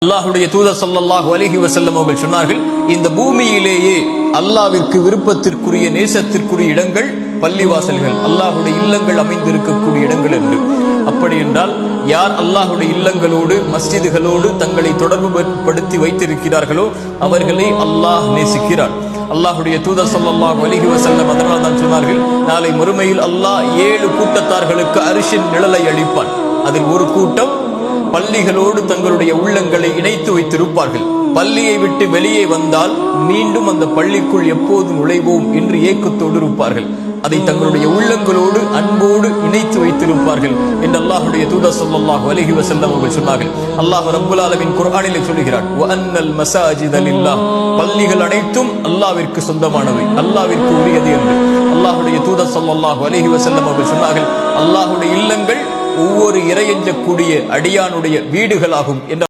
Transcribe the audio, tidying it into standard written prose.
அல்லாஹ்வுடைய தூதர் ஸல்லல்லாஹு அலைஹி வஸல்லம் அவர்கள் சொன்னார்கள், இந்த பூமியிலேயே அல்லாஹ்விற்கு விருப்பத்திற்குரிய நேசத்திற்குரிய இடங்கள் பள்ளிவாசல்கள், அல்லாஹ்வுடைய இல்லங்கள் அமைந்திருக்கக்கூடிய இடங்கள் என்று. அப்படி என்றால் யார் அல்லாஹ்வுடைய இல்லங்களோடு மஸ்ஜிதுகளோடு தங்களை தொடர்பு படுத்தி வைத்திருக்கிறார்களோ அவர்களை அல்லாஹ் நேசிக்கிறார். அல்லாஹ்வுடைய தூதர் ஸல்லல்லாஹு அலைஹி வஸல்லம் அதனால் தான் சொன்னார்கள், நாளை மறுமையில் அல்லாஹ் 7 கூட்டத்தார்களுக்கு அரிஷின் நிழலை அளிப்பான். அதில் ஒரு கூட்டம் பள்ளிகளோடு தங்களுடைய உள்ளங்களை இணைத்து வைத்திருப்பார்கள். பள்ளியை விட்டு வெளியே வந்தால் மீண்டும் அந்த பள்ளிக்குள் எப்போது நுழைவோம் என்று ஏக்கத்தோடு இருப்பார்கள். அதை தங்களுடைய உள்ளங்களோடு அன்போடு இணைத்து வைத்திருப்பார்கள் என்று அல்லாஹ்வுடைய தூதர் ஸல்லல்லாஹு அலைஹி வஸல்லம் அவர்கள் சொன்னார்கள். அல்லாஹ் ரப்பல் ஆலமீன் குர்ஆனிலே சொல்கிறார், வஅன்னல் மஸாஜித லில்லாஹ், பள்ளிகள் அனைத்தும் அல்லாஹ்விற்கு சொந்தமானவை, அல்லாஹ்விற்கு உரியது என்று அல்லாஹ்வுடைய தூதர் ஸல்லல்லாஹு அலைஹி வஸல்லம் அவர்கள் சொன்னார்கள். அல்லாஹ்வுடைய இல்லங்கள் ஒவ்வொரு இறையஞ்சக்கூடிய அடியானுடைய வீடுகளாகும் என்று